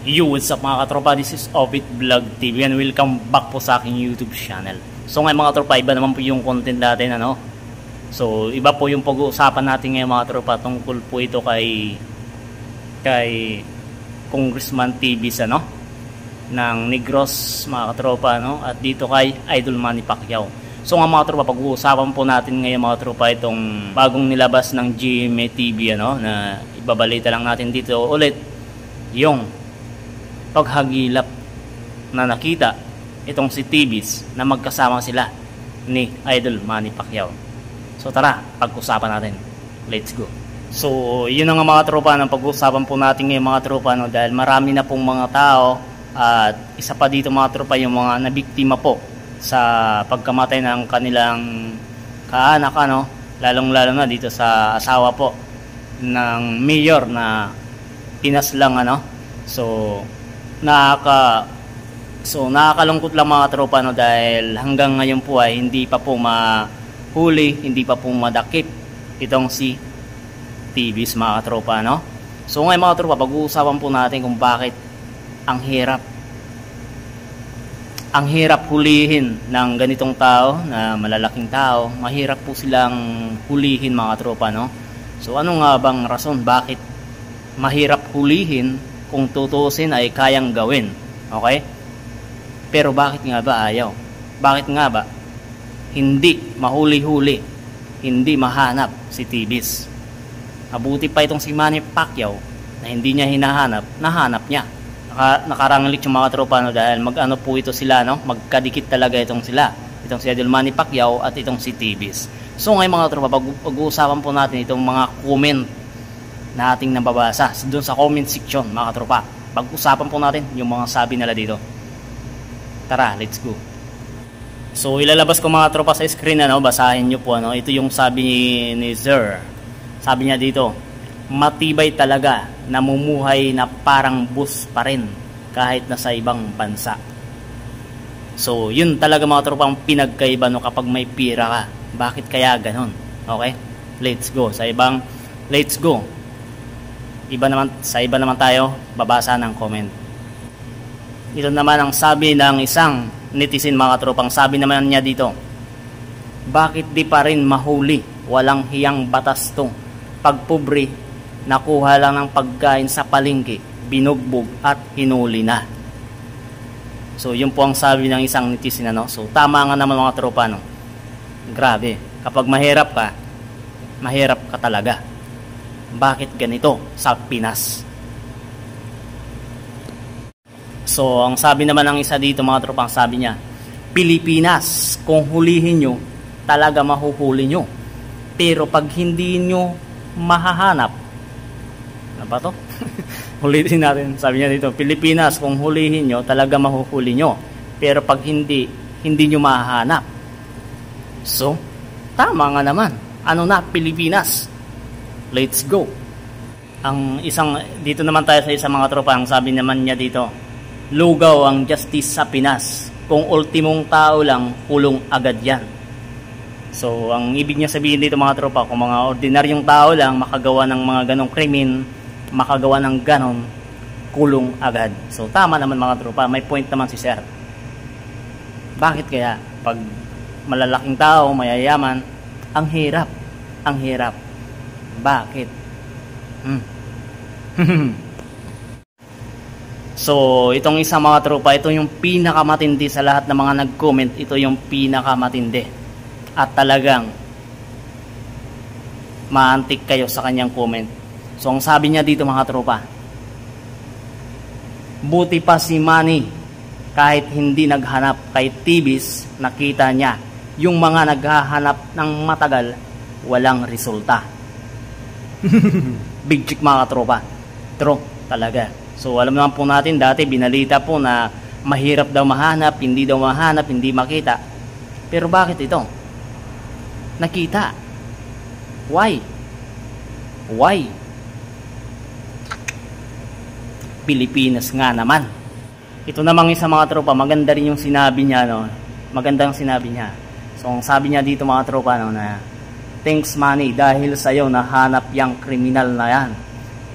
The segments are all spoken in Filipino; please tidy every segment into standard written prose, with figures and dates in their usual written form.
Yo, what's up mga katropa? This is Obit Vlog TV and welcome back po sa aking YouTube channel. So ngayon mga katropa, iba naman po yung content natin, ano? So iba po yung pag-uusapan natin ngayon mga katropa, tungkol po ito kay Congressman TVs, ano? Ng Negros mga katropa, no? At dito kay Idol Manny Pacquiao. So nga mga katropa, pag-uusapan po natin ngayon mga katropa itong bagong nilabas ng GMA TV, ano? Na ibabalita lang natin dito ulit yung paghagilap na nakita itong si TVs na magkasama sila ni Idol Manny Pacquiao. So tara, pag-usapan natin. Let's go. So yun ang mga tropa ng pag-usapan po natin ngayon mga tropa, no? Dahil marami na pong mga tao at isa pa dito mga tropa yung mga nabiktima po sa pagkamatay ng kanilang kaanak, ano? Lalong-lalo na dito sa asawa po ng mayor na pinaslang, ano? So nakakalungkot lang mga tropa, no? Dahil hanggang ngayon po ay hindi pa po mahuli, hindi pa po madakip itong si TVs mga tropa, no? So ngayon mga tropa, pag-uusapan po natin kung bakit ang hirap hulihin ng ganitong tao, na malalaking tao. Mahirap po silang hulihin mga tropa, no? So ano nga bang rason bakit mahirap hulihin kung tutuusin ay kayang gawin? Okay? Pero bakit nga ba ayaw? Bakit nga ba hindi mahuli-huli, hindi mahanap si TVs? Mabuti pa itong si Manny Pacquiao na hindi niya hinahanap, nahanap niya. Nakaranglit yung mga tropa, no? Dahil mag-ano po ito sila, no? Magkadikit talaga itong sila, itong si Idol Manny Pacquiao at itong si TVs. So ngayon mga tropa, pag-uusapan po natin itong mga comment na ating nababasa doon sa comment section mga tropa. Pag-usapan po natin yung mga sabi nila dito. Tara, let's go. So ilalabas ko mga tropa sa screen, ano? Basahin nyo po, ano? Ito yung sabi ni Sir. Sabi niya dito, matibay talaga, namumuhay na parang bus pa rin kahit nasa ibang bansa. So yun talaga mga tropa ang pinagkaiba, no? Kapag may pira ka, bakit kaya ganon? Okay, let's go sa ibang, let's go. Iba naman tayo babasa ng comment. Ito naman ang sabi ng isang netizen mga tropang. Sabi naman niya dito, bakit di pa rin mahuli? Walang hiyang batas to. Pag pobre, nakuha lang ng pagkain sa palengke, binugbog at hinuli na. So yun po ang sabi ng isang netizen, ano? So tama nga naman mga tropa, no? Grabe, kapag mahirap ka talaga. Bakit ganito sa Pinas? So ang sabi naman ng isa dito mga tropang, sabi niya, Pilipinas, kung hulihin nyo, talaga mahuhuli nyo. Pero pag hindi nyo mahahanap, ano ba to? Hulihin natin. Sabi niya dito, Pilipinas, kung hulihin nyo, talaga mahuhuli nyo. Pero pag hindi nyo mahahanap. So tama nga naman. Ano na Pilipinas? Let's go. Ang isang dito naman tayo sa isang mga tropa, ang sabi naman niya dito, lugaw ang justice sa Pinas. Kung ultimong tao lang, kulong agad yan. So ang ibig niya sabihin dito mga tropa, kung mga ordinaryong tao lang makagawa ng mga ganong krimen, makagawa ng ganon, kulong agad. So tama naman mga tropa, may point naman si Sir. Bakit kaya pag malalaking tao, mayayaman, ang hirap? Bakit? So itong isang mga tropa, ito yung pinakamatindi sa lahat ng mga nag-comment. Ito yung pinakamatindi. At talagang maantik kayo sa kanyang comment. So ang sabi niya dito mga tropa, buti pa si Manny, kahit hindi naghanap kay TVs, nakita niya yung mga naghahanap ng matagal, walang resulta. Big chick mga tropa. True talaga. So alam naman po natin, dati binalita po na mahirap daw mahanap, hindi makita. Pero bakit ito nakita? Why? Pilipinas nga naman. Ito namang isa mga tropa, maganda rin yung sinabi niya, no? Magandang sinabi niya. So ang sabi niya dito mga tropa, no, na thanks Manny, dahil sa'yo nahanap yung kriminal na yan.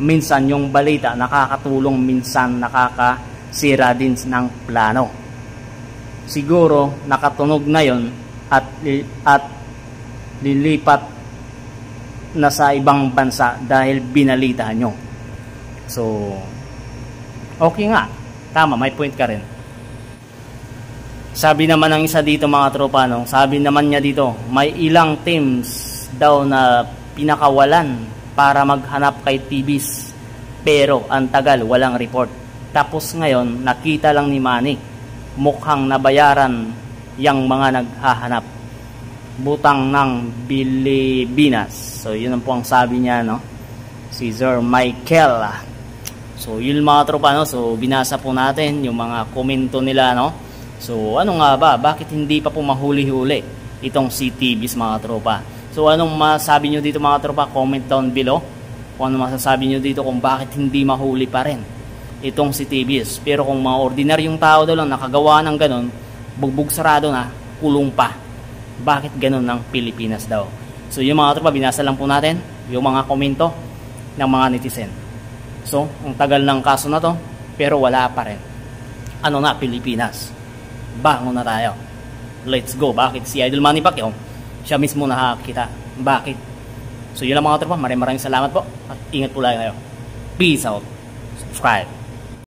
minsan yung balita nakakatulong, minsan nakakasira din ng plano. Siguro nakatunog na yon at lilipat na sa ibang bansa dahil binalita nyo. So okay nga, tama, may point ka rin. Sabi naman ng isa dito mga tropa, no? Sabi naman niya dito, may ilang teams daw na pinakawalan para maghanap kay TVs, pero ang tagal, walang report. Tapos ngayon nakita lang ni Manny, mukhang nabayaran yang mga naghahanap, butang ng Pilipinas. So yun ang po ang sabi niya, no? Si Sir Michael. So yun mga tropa, no? So binasa po natin yung mga komento nila, no? So ano nga ba, bakit hindi pa po mahuli-huli itong si TVs mga tropa? So anong masabi nyo dito mga tropa? Comment down below kung ano masasabi nyo dito kung bakit hindi mahuli pa rin itong si TVs. Pero kung mga ordinaryong tao daw lang nakagawa ng ganon, bugbog sarado na, kulong pa. Bakit ganon ng Pilipinas daw? So yung mga tropa, binasa lang po natin yung mga komento ng mga netizen. So ang tagal ng kaso na to, pero wala pa rin. Ano na, Pilipinas? Bangon na tayo. Let's go. Bakit? Si Idol Manny Pacquiao, siya mismo nakakita. Bakit? So yun lang mga tropa. Maraming salamat po. At ingat po lang kayo. Peace out. Subscribe.